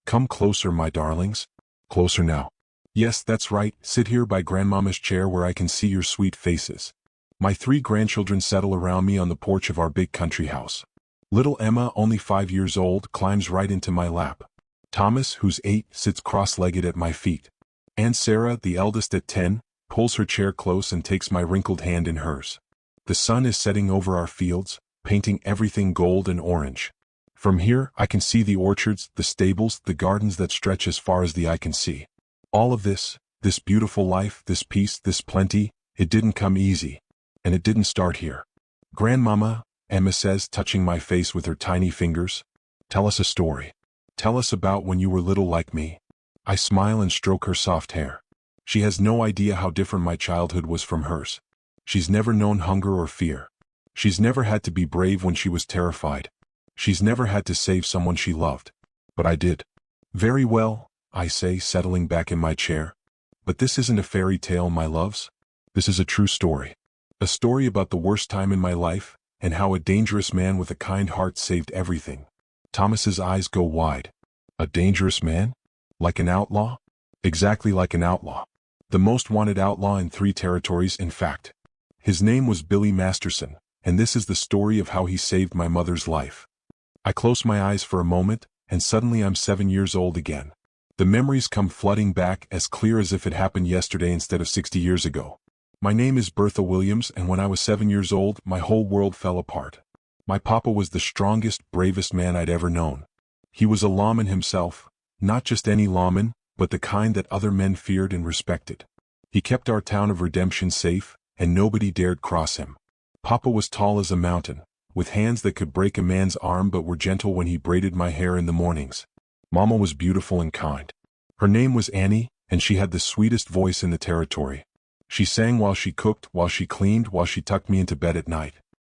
Come closer, my darlings. Closer now. Yes, that's right, sit here by Grandmama's chair where I can see your sweet faces. My 3 grandchildren settle around me on the porch of our big country house. Little Emma, only 5 years old, climbs right into my lap. Thomas, who's 8, sits cross-legged at my feet. Aunt Sarah, the eldest at 10, pulls her chair close and takes my wrinkled hand in hers. The sun is setting over our fields, painting everything gold and orange. From here, I can see the orchards, the stables, the gardens that stretch as far as the eye can see. All of this beautiful life, this peace, this plenty, it didn't come easy. And it didn't start here. Grandmama, Emma says, touching my face with her tiny fingers, tell us a story. Tell us about when you were little like me. I smile and stroke her soft hair. She has no idea how different my childhood was from hers. She's never known hunger or fear. She's never had to be brave when she was terrified. She's never had to save someone she loved. But I did. Very well, I say, settling back in my chair. But this isn't a fairy tale, my loves. This is a true story. A story about the worst time in my life, and how a dangerous man with a kind heart saved everything. Thomas's eyes go wide. A dangerous man? Like an outlaw? Exactly like an outlaw. The most wanted outlaw in 3 territories, in fact. His name was Billy Masterson, and this is the story of how he saved my mother's life. I close my eyes for a moment, and suddenly I'm 7 years old again. The memories come flooding back, as clear as if it happened yesterday instead of 60 years ago. My name is Bertha Williams, and when I was 7 years old, my whole world fell apart. My papa was the strongest, bravest man I'd ever known. He was a lawman himself, not just any lawman, but the kind that other men feared and respected. He kept our town of Redemption safe, and nobody dared cross him. Papa was tall as a mountain, with hands that could break a man's arm but were gentle when he braided my hair in the mornings. Mama was beautiful and kind. Her name was Annie, and she had the sweetest voice in the territory. She sang while she cooked, while she cleaned, while she tucked me into bed at night.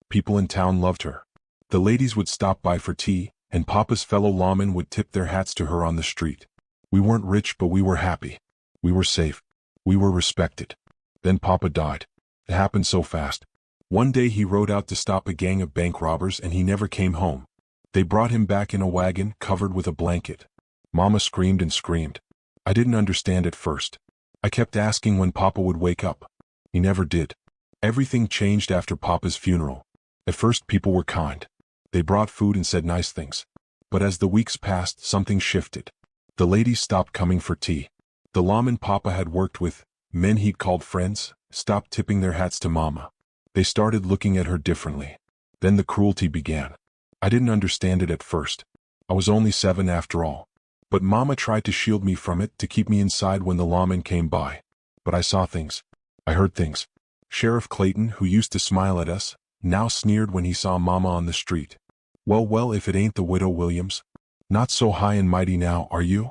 People in town loved her. The ladies would stop by for tea, and Papa's fellow lawmen would tip their hats to her on the street. We weren't rich, but we were happy. We were safe. We were respected. Then Papa died. It happened so fast. One day he rode out to stop a gang of bank robbers and he never came home. They brought him back in a wagon, covered with a blanket. Mama screamed and screamed. I didn't understand at first. I kept asking when Papa would wake up. He never did. Everything changed after Papa's funeral. At first people were kind. They brought food and said nice things. But as the weeks passed, something shifted. The ladies stopped coming for tea. The lawmen Papa had worked with, men he'd called friends, stopped tipping their hats to Mama. They started looking at her differently. Then the cruelty began. I didn't understand it at first. I was only 7 after all. But Mama tried to shield me from it, to keep me inside when the lawmen came by. But I saw things. I heard things. Sheriff Clayton, who used to smile at us, now sneered when he saw Mama on the street. Well, if it ain't the widow Williams. Not so high and mighty now, are you?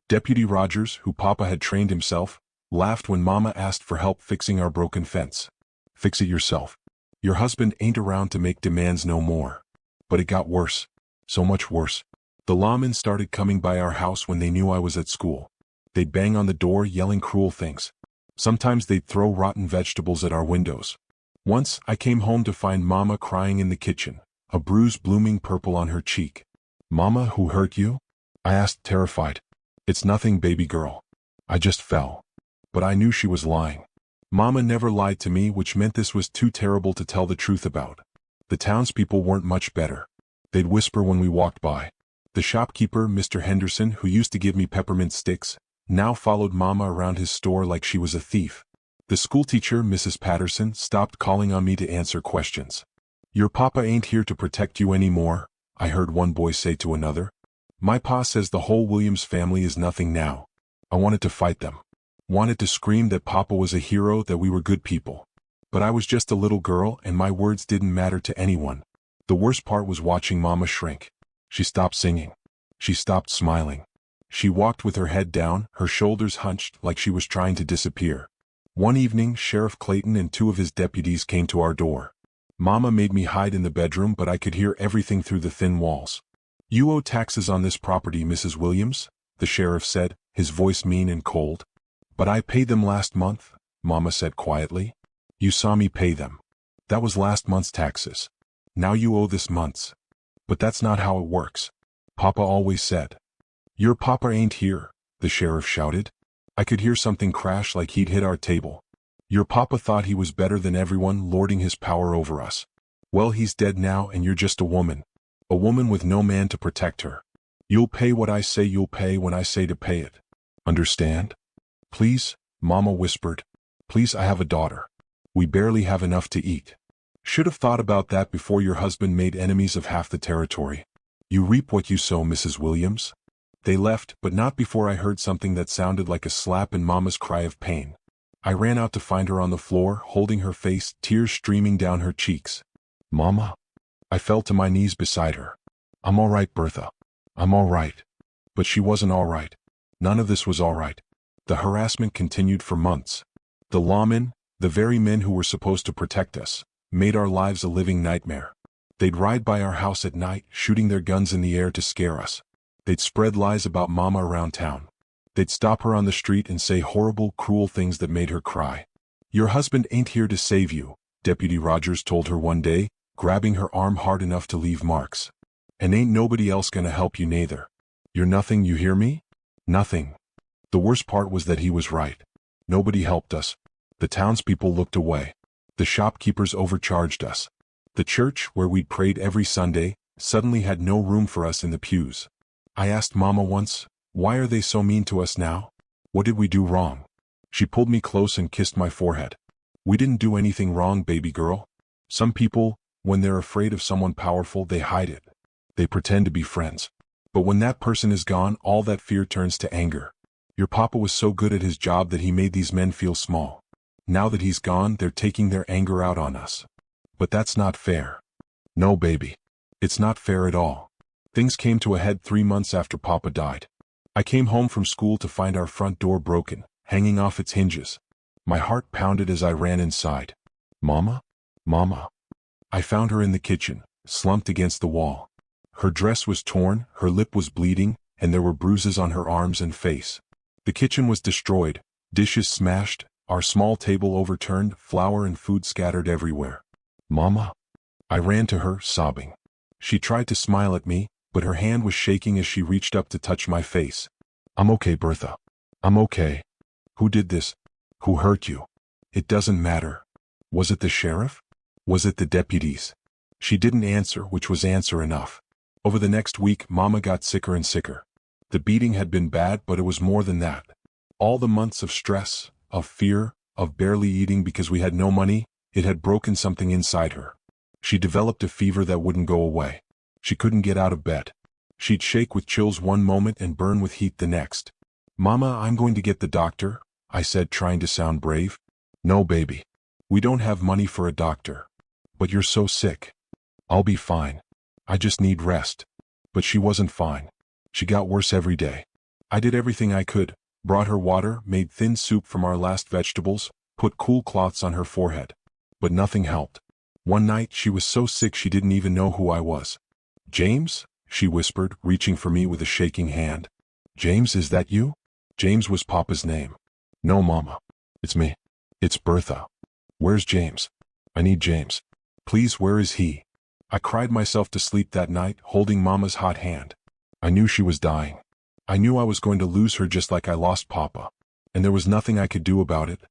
Deputy Rogers, who Papa had trained himself, laughed when Mama asked for help fixing our broken fence. Fix it yourself. Your husband ain't around to make demands no more. But it got worse. So much worse. The lawmen started coming by our house when they knew I was at school. They'd bang on the door yelling cruel things. Sometimes they'd throw rotten vegetables at our windows. Once, I came home to find Mama crying in the kitchen, a bruise blooming purple on her cheek. Mama, who hurt you? I asked, terrified. It's nothing, baby girl. I just fell. But I knew she was lying. Mama never lied to me, which meant this was too terrible to tell the truth about. The townspeople weren't much better. They'd whisper when we walked by. The shopkeeper, Mr. Henderson, who used to give me peppermint sticks, now followed Mama around his store like she was a thief. The schoolteacher, Mrs. Patterson, stopped calling on me to answer questions. Your papa ain't here to protect you anymore, I heard one boy say to another. My pa says the whole Williams family is nothing now. I wanted to fight them. Wanted to scream that Papa was a hero, that we were good people. But I was just a little girl and my words didn't matter to anyone. The worst part was watching Mama shrink. She stopped singing. She stopped smiling. She walked with her head down, her shoulders hunched like she was trying to disappear. One evening, Sheriff Clayton and 2 of his deputies came to our door. Mama made me hide in the bedroom, but I could hear everything through the thin walls. You owe taxes on this property, Mrs. Williams, the sheriff said, his voice mean and cold. But I paid them last month, Mama said quietly. You saw me pay them. That was last month's taxes. Now you owe this month's. But that's not how it works. Papa always said. "Your papa ain't here," the sheriff shouted. I could hear something crash like he'd hit our table. "Your papa thought he was better than everyone, lording his power over us. Well, he's dead now and you're just a woman. A woman with no man to protect her. You'll pay what I say you'll pay when I say to pay it. Understand?" "Please," Mama whispered. "Please, I have a daughter. We barely have enough to eat." "Should have thought about that before your husband made enemies of half the territory. You reap what you sow, Mrs. Williams." They left, but not before I heard something that sounded like a slap and Mama's cry of pain. I ran out to find her on the floor, holding her face, tears streaming down her cheeks. "Mama?" I fell to my knees beside her. "I'm all right, Bertha. I'm all right." But she wasn't all right. None of this was all right. The harassment continued for months. The lawmen, the very men who were supposed to protect us, made our lives a living nightmare. They'd ride by our house at night, shooting their guns in the air to scare us. They'd spread lies about Mama around town. They'd stop her on the street and say horrible, cruel things that made her cry. "Your husband ain't here to save you," Deputy Rogers told her one day, grabbing her arm hard enough to leave marks. "And ain't nobody else gonna help you neither. You're nothing, you hear me? Nothing." The worst part was that he was right. Nobody helped us. The townspeople looked away. The shopkeepers overcharged us. The church, where we'd prayed every Sunday, suddenly had no room for us in the pews. I asked Mama once, "Why are they so mean to us now? What did we do wrong?" She pulled me close and kissed my forehead. "We didn't do anything wrong, baby girl. Some people, when they're afraid of someone powerful, they hide it. They pretend to be friends. But when that person is gone, all that fear turns to anger. Your papa was so good at his job that he made these men feel small. Now that he's gone, they're taking their anger out on us. But that's not fair. No, baby. It's not fair at all." Things came to a head 3 months after Papa died. I came home from school to find our front door broken, hanging off its hinges. My heart pounded as I ran inside. "Mama? Mama?" I found her in the kitchen, slumped against the wall. Her dress was torn, her lip was bleeding, and there were bruises on her arms and face. The kitchen was destroyed, dishes smashed, our small table overturned, flour and food scattered everywhere. "Mama?" I ran to her, sobbing. She tried to smile at me, but her hand was shaking as she reached up to touch my face. "I'm okay, Bertha. I'm okay." "Who did this? Who hurt you?" "It doesn't matter. Was it the sheriff? Was it the deputies?" She didn't answer, which was answer enough. Over the next week, Mama got sicker and sicker. The beating had been bad, but it was more than that. All the months of stress, of fear, of barely eating because we had no money, it had broken something inside her. She developed a fever that wouldn't go away. She couldn't get out of bed. She'd shake with chills one moment and burn with heat the next. "Mama, I'm going to get the doctor," I said, trying to sound brave. "No, baby. We don't have money for a doctor. But you're so sick." "I'll be fine. I just need rest." But she wasn't fine. She got worse every day. I did everything I could, brought her water, made thin soup from our last vegetables, put cool cloths on her forehead. But nothing helped. One night she was so sick she didn't even know who I was. "James?" she whispered, reaching for me with a shaking hand. "James, is that you?" James was Papa's name. "No, Mama. It's me. It's Bertha." "Where's James? I need James. Please, where is he?" I cried myself to sleep that night, holding Mama's hot hand. I knew she was dying. I knew I was going to lose her just like I lost Papa. And there was nothing I could do about it.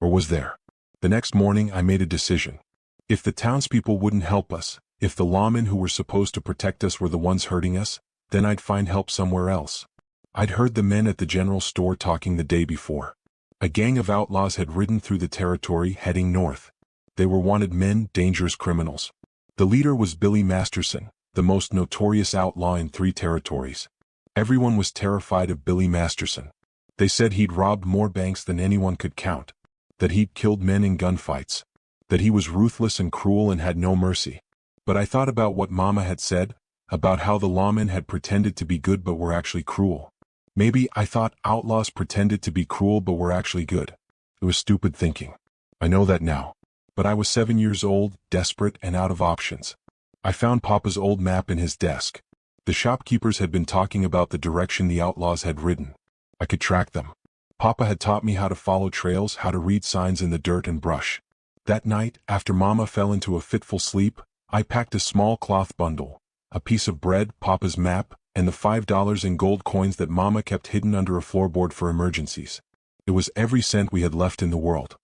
Or was there? The next morning I made a decision. If the townspeople wouldn't help us, if the lawmen who were supposed to protect us were the ones hurting us, then I'd find help somewhere else. I'd heard the men at the general store talking the day before. A gang of outlaws had ridden through the territory heading north. They were wanted men, dangerous criminals. The leader was Billy Masterson, the most notorious outlaw in 3 territories. Everyone was terrified of Billy Masterson. They said he'd robbed more banks than anyone could count, that he'd killed men in gunfights, that he was ruthless and cruel and had no mercy. But I thought about what Mama had said, about how the lawmen had pretended to be good but were actually cruel. Maybe, I thought, outlaws pretended to be cruel but were actually good. It was stupid thinking. I know that now. But I was 7 years old, desperate and out of options. I found Papa's old map in his desk. The shopkeepers had been talking about the direction the outlaws had ridden. I could track them. Papa had taught me how to follow trails, how to read signs in the dirt and brush. That night, after Mama fell into a fitful sleep, I packed a small cloth bundle, a piece of bread, Papa's map, and the $5 in gold coins that Mama kept hidden under a floorboard for emergencies. It was every cent we had left in the world.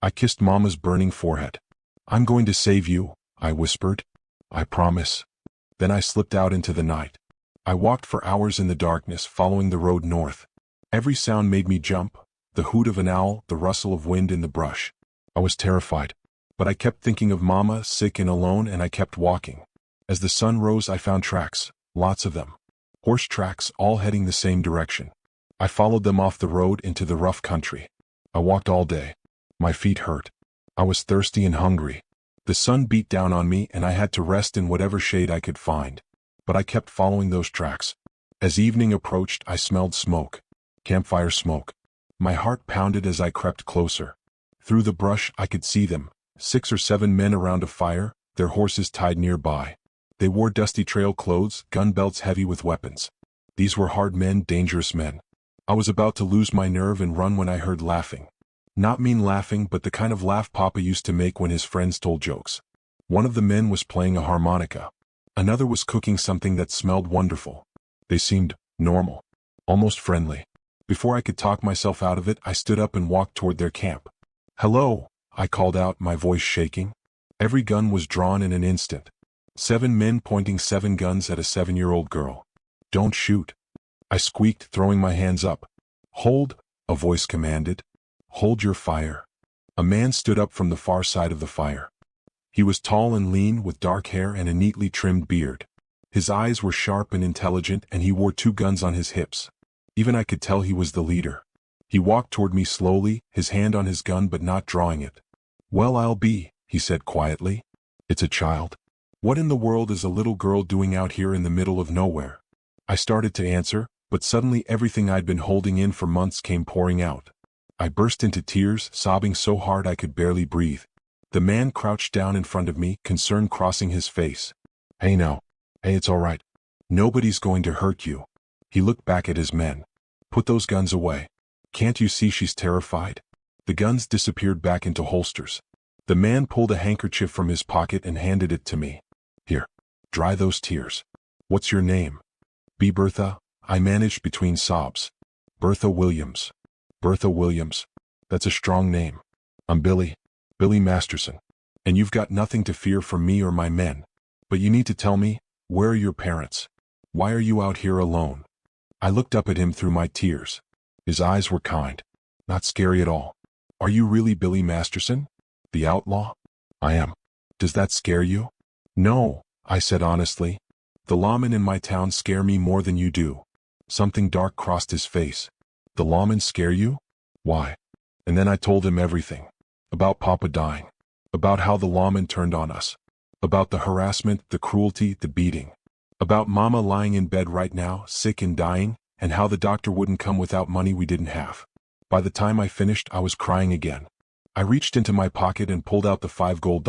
I kissed Mama's burning forehead. "I'm going to save you," I whispered. "I promise." Then I slipped out into the night. I walked for hours in the darkness, following the road north. Every sound made me jump, the hoot of an owl, the rustle of wind in the brush. I was terrified. But I kept thinking of Mama, sick and alone, and I kept walking. As the sun rose, I found tracks, lots of them. Horse tracks, all heading the same direction. I followed them off the road into the rough country. I walked all day. My feet hurt. I was thirsty and hungry. The sun beat down on me and I had to rest in whatever shade I could find. But I kept following those tracks. As evening approached, I smelled smoke. Campfire smoke. My heart pounded as I crept closer. Through the brush, I could see them. 6 or 7 men around a fire, their horses tied nearby. They wore dusty trail clothes, gun belts heavy with weapons. These were hard men, dangerous men. I was about to lose my nerve and run when I heard laughing. Not mean laughing, but the kind of laugh Papa used to make when his friends told jokes. One of the men was playing a harmonica. Another was cooking something that smelled wonderful. They seemed normal, almost friendly. Before I could talk myself out of it, I stood up and walked toward their camp. "Hello," I called out, my voice shaking. Every gun was drawn in an instant. 7 men pointing 7 guns at a 7-year-old girl. "Don't shoot," I squeaked, throwing my hands up. "Hold," a voice commanded. "Hold your fire." A man stood up from the far side of the fire. He was tall and lean, with dark hair and a neatly trimmed beard. His eyes were sharp and intelligent, and he wore 2 guns on his hips. Even I could tell he was the leader. He walked toward me slowly, his hand on his gun but not drawing it. "Well, I'll be," he said quietly. "It's a child. What in the world is a little girl doing out here in the middle of nowhere?" I started to answer, but suddenly everything I'd been holding in for months came pouring out. I burst into tears, sobbing so hard I could barely breathe. The man crouched down in front of me, concern crossing his face. "Hey now. Hey, it's all right. Nobody's going to hurt you." He looked back at his men. "Put those guns away. Can't you see she's terrified?" The guns disappeared back into holsters. The man pulled a handkerchief from his pocket and handed it to me. "Here, dry those tears. What's your name?" "Be Bertha," I managed between sobs. "Bertha Williams." "Bertha Williams. That's a strong name." "I'm Billy Masterson. And you've got nothing to fear from me or my men. But you need to tell me, where are your parents? Why are you out here alone?" I looked up at him through my tears. His eyes were kind, not scary at all. "Are you really Billy Masterson? The outlaw?" "I am. Does that scare you?" "No," I said honestly. "The lawmen in my town scare me more than you do." Something dark crossed his face. "The lawmen scare you? Why?" And then I told him everything. About Papa dying. About how the lawmen turned on us. About the harassment, the cruelty, the beating. About Mama lying in bed right now, sick and dying, and how the doctor wouldn't come without money we didn't have. By the time I finished, I was crying again. I reached into my pocket and pulled out the $5 gold.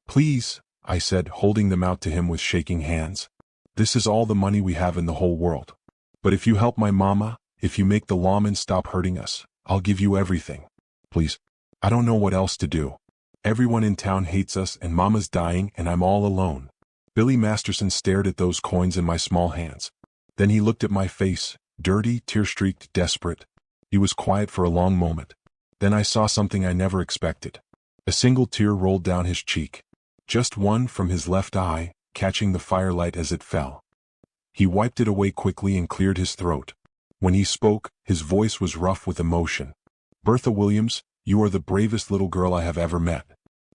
"Please," I said, holding them out to him with shaking hands. "This is all the money we have in the whole world. But if you help my Mama, if you make the lawmen stop hurting us, I'll give you everything. Please. I don't know what else to do. Everyone in town hates us and Mama's dying and I'm all alone." Billy Masterson stared at those coins in my small hands. Then he looked at my face, dirty, tear-streaked, desperate. He was quiet for a long moment. Then I saw something I never expected. A single tear rolled down his cheek. Just one from his left eye, catching the firelight as it fell. He wiped it away quickly and cleared his throat. When he spoke, his voice was rough with emotion. "Bertha Williams, you are the bravest little girl I have ever met.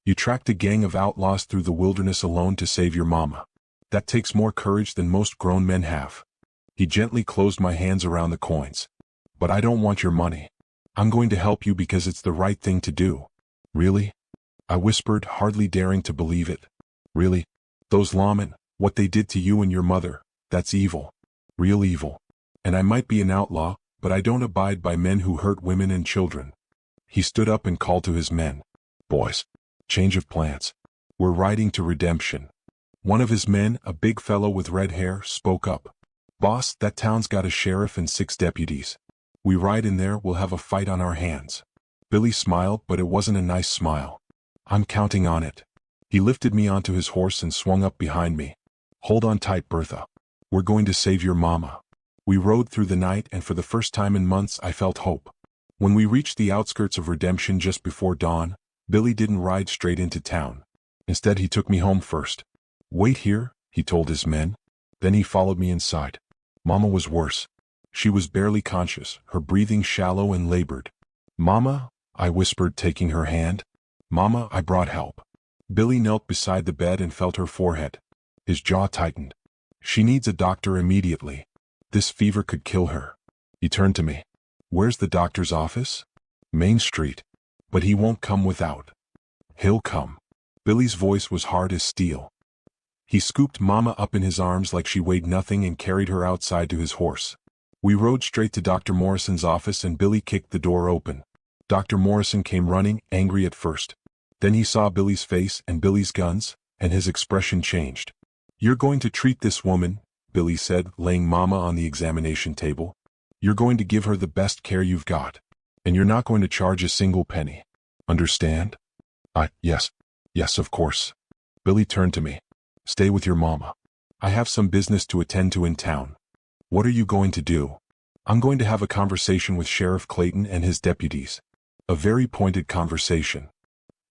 You tracked a gang of outlaws through the wilderness alone to save your Mama. That takes more courage than most grown men have." He gently closed my hands around the coins. "But I don't want your money. I'm going to help you because it's the right thing to do." "Really?" I whispered, hardly daring to believe it. "Really? Those lawmen, what they did to you and your mother, that's evil. Real evil. And I might be an outlaw, but I don't abide by men who hurt women and children." He stood up and called to his men. "Boys, change of plans. We're riding to redemption." One of his men, a big fellow with red hair, spoke up. "Boss, that town's got a sheriff and 6 deputies. We ride in there, we'll have a fight on our hands." Billy smiled, but it wasn't a nice smile. "I'm counting on it." He lifted me onto his horse and swung up behind me. "Hold on tight, Bertha. We're going to save your mama. We rode through the night, and for the first time in months I felt hope. When we reached the outskirts of redemption just before dawn, Billy didn't ride straight into town. Instead, he took me home first. Wait here, he told his men. Then he followed me inside. Mama was worse. She was barely conscious, her breathing shallow and labored. Mama, I whispered, taking her hand. Mama, I brought help. Billy knelt beside the bed and felt her forehead. His jaw tightened. She needs a doctor immediately. This fever could kill her. He turned to me. Where's the doctor's office? Main Street. But he won't come without. He'll come. Billy's voice was hard as steel. He scooped Mama up in his arms like she weighed nothing and carried her outside to his horse. We rode straight to Dr. Morrison's office, and Billy kicked the door open. Dr. Morrison came running, angry at first. Then he saw Billy's face and Billy's guns, and his expression changed. You're going to treat this woman, Billy said, laying Mama on the examination table. You're going to give her the best care you've got. And you're not going to charge a single penny. Understand? Yes. Yes, of course. Billy turned to me. Stay with your mama. I have some business to attend to in town. What are you going to do? I'm going to have a conversation with Sheriff Clayton and his deputies. A very pointed conversation.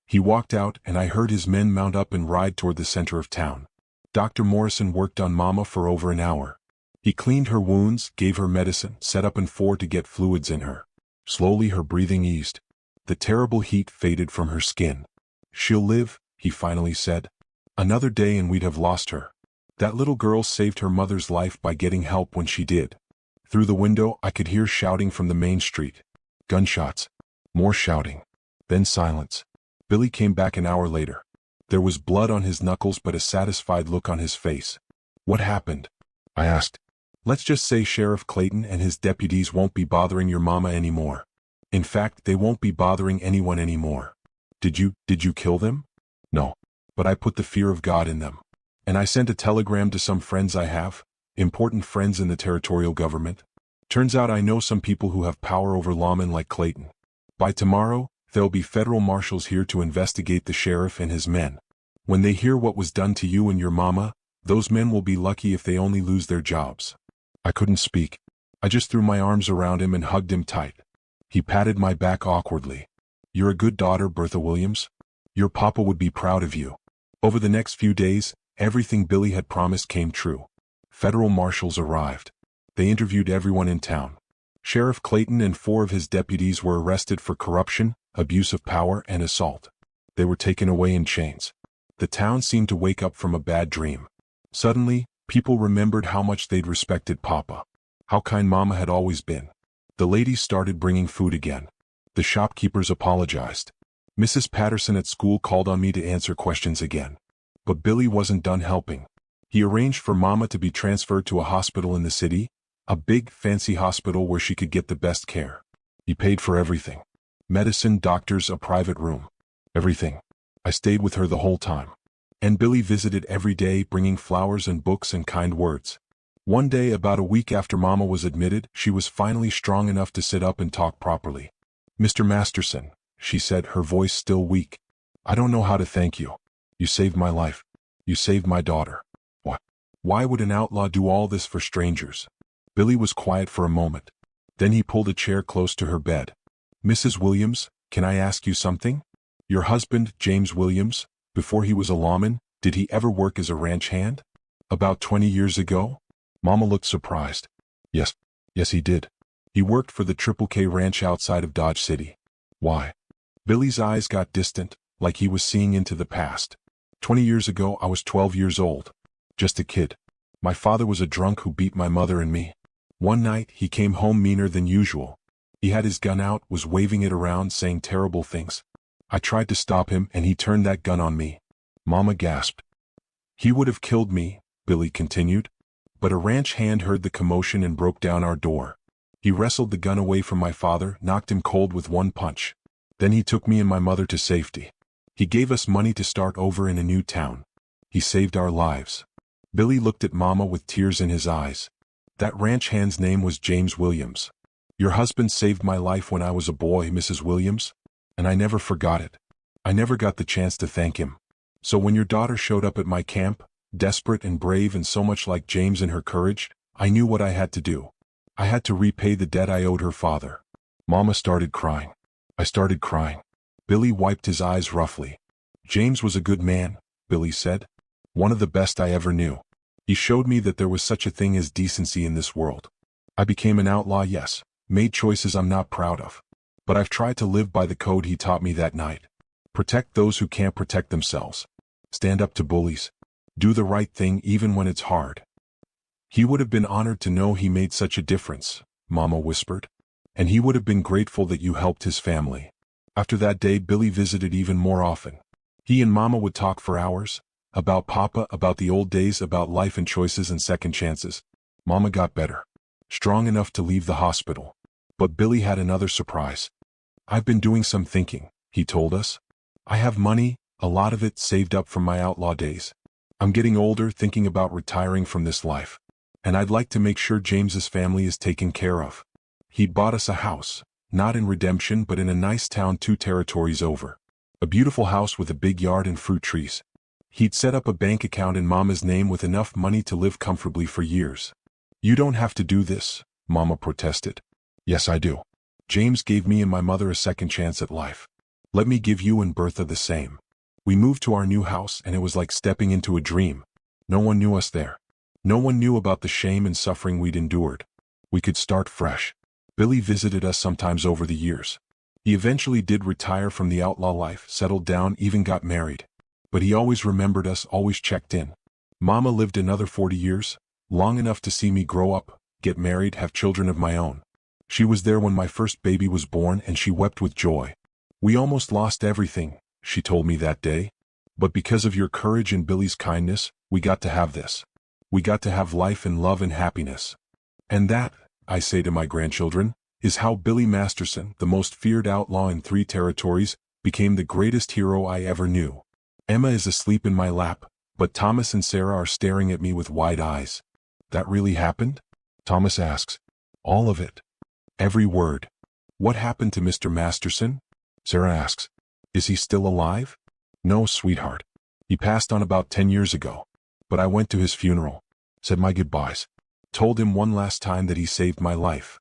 He walked out, and I heard his men mount up and ride toward the center of town. Dr. Morrison worked on Mama for over an hour. He cleaned her wounds, gave her medicine, set up in 4 to get fluids in her. Slowly her breathing eased. The terrible heat faded from her skin. She'll live, he finally said. Another day and we'd have lost her. That little girl saved her mother's life by getting help when she did. Through the window I could hear shouting from the main street. Gunshots. More shouting. Then silence. Billy came back an hour later. There was blood on his knuckles but a satisfied look on his face. What happened? I asked. Let's just say Sheriff Clayton and his deputies won't be bothering your mama anymore. In fact, they won't be bothering anyone anymore. Did you kill them? No. But I put the fear of God in them. And I sent a telegram to some friends I have, important friends in the territorial government. Turns out I know some people who have power over lawmen like Clayton. By tomorrow, there'll be federal marshals here to investigate the sheriff and his men. When they hear what was done to you and your mama, those men will be lucky if they only lose their jobs. I couldn't speak. I just threw my arms around him and hugged him tight. He patted my back awkwardly. You're a good daughter, Bertha Williams. Your papa would be proud of you. Over the next few days, everything Billy had promised came true. Federal marshals arrived. They interviewed everyone in town. Sheriff Clayton and 4 of his deputies were arrested for corruption, abuse of power, and assault. They were taken away in chains. The town seemed to wake up from a bad dream. Suddenly, people remembered how much they'd respected Papa. How kind Mama had always been. The ladies started bringing food again. The shopkeepers apologized. Mrs. Patterson at school called on me to answer questions again. But Billy wasn't done helping. He arranged for Mama to be transferred to a hospital in the city, a big, fancy hospital where she could get the best care. He paid for everything. Medicine, doctors, a private room. Everything. I stayed with her the whole time. And Billy visited every day, bringing flowers and books and kind words. One day, about a week after Mama was admitted, she was finally strong enough to sit up and talk properly. Mr. Masterson, she said, her voice still weak. I don't know how to thank you. You saved my life. You saved my daughter. What? Why would an outlaw do all this for strangers? Billy was quiet for a moment. Then he pulled a chair close to her bed. Mrs. Williams, can I ask you something? Your husband, James Williams, before he was a lawman, did he ever work as a ranch hand? About 20 years ago? Mama looked surprised. Yes, he did. He worked for the Triple K Ranch outside of Dodge City. Why? Billy's eyes got distant, like he was seeing into the past. 20 years ago, I was 12 years old. Just a kid. My father was a drunk who beat my mother and me. One night, he came home meaner than usual. He had his gun out, was waving it around, saying terrible things. I tried to stop him, and he turned that gun on me. Mama gasped. He would have killed me, Billy continued. But a ranch hand heard the commotion and broke down our door. He wrestled the gun away from my father, knocked him cold with one punch. Then he took me and my mother to safety. He gave us money to start over in a new town. He saved our lives. Billy looked at Mama with tears in his eyes. That ranch hand's name was James Williams. Your husband saved my life when I was a boy, Mrs. Williams, and I never forgot it. I never got the chance to thank him. So when your daughter showed up at my camp, Desperate and brave and so much like James in her courage, I knew what I had to do. I had to repay the debt I owed her father. Mama started crying. I started crying. Billy wiped his eyes roughly. James was a good man, Billy said. One of the best I ever knew. He showed me that there was such a thing as decency in this world. I became an outlaw, yes, made choices I'm not proud of. But I've tried to live by the code he taught me that night. Protect those who can't protect themselves. Stand up to bullies. Do the right thing even when it's hard. He would have been honored to know he made such a difference, Mama whispered. And he would have been grateful that you helped his family. After that day, Billy visited even more often. He and Mama would talk for hours. About Papa, about the old days, about life and choices and second chances. Mama got better. Strong enough to leave the hospital. But Billy had another surprise. I've been doing some thinking, he told us. I have money, a lot of it saved up from my outlaw days. I'm getting older, thinking about retiring from this life. And I'd like to make sure James's family is taken care of. He'd bought us a house, not in Redemption but in a nice town 2 territories over. A beautiful house with a big yard and fruit trees. He'd set up a bank account in Mama's name with enough money to live comfortably for years. You don't have to do this, Mama protested. Yes, I do. James gave me and my mother a second chance at life. Let me give you and Bertha the same. We moved to our new house and it was like stepping into a dream. No one knew us there. No one knew about the shame and suffering we'd endured. We could start fresh. Billy visited us sometimes over the years. He eventually did retire from the outlaw life, settled down, even got married. But he always remembered us, always checked in. Mama lived another 40 years, long enough to see me grow up, get married, have children of my own. She was there when my first baby was born and she wept with joy. We almost lost everything, she told me that day. But because of your courage and Billy's kindness, we got to have this. We got to have life and love and happiness. And that, I say to my grandchildren, is how Billy Masterson, the most feared outlaw in 3 territories, became the greatest hero I ever knew. Emma is asleep in my lap, but Thomas and Sarah are staring at me with wide eyes. That really happened? Thomas asks. All of it. Every word. What happened to Mr. Masterson? Sarah asks. Is he still alive? No, sweetheart. He passed on about 10 years ago. But I went to his funeral, said my goodbyes, told him one last time that he saved my life.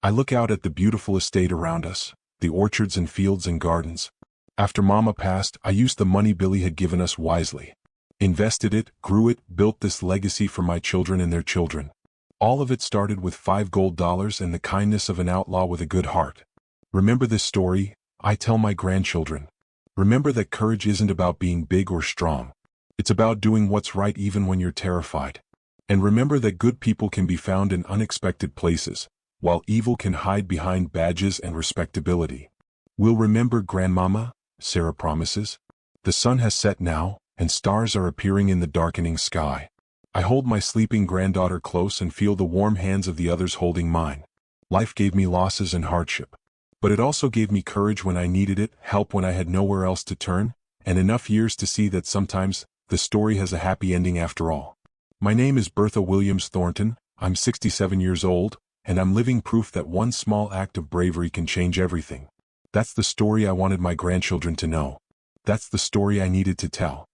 I look out at the beautiful estate around us, the orchards and fields and gardens. After Mama passed, I used the money Billy had given us wisely. Invested it, grew it, built this legacy for my children and their children. All of it started with $5 gold and the kindness of an outlaw with a good heart. Remember this story, I tell my grandchildren. Remember that courage isn't about being big or strong. It's about doing what's right even when you're terrified. And remember that good people can be found in unexpected places, while evil can hide behind badges and respectability. We'll remember, Grandmama, Sarah promises. The sun has set now, and stars are appearing in the darkening sky. I hold my sleeping granddaughter close and feel the warm hands of the others holding mine. Life gave me losses and hardship. But it also gave me courage when I needed it, help when I had nowhere else to turn, and enough years to see that sometimes the story has a happy ending after all. My name is Bertha Williams Thornton, I'm 67 years old, and I'm living proof that one small act of bravery can change everything. That's the story I wanted my grandchildren to know. That's the story I needed to tell.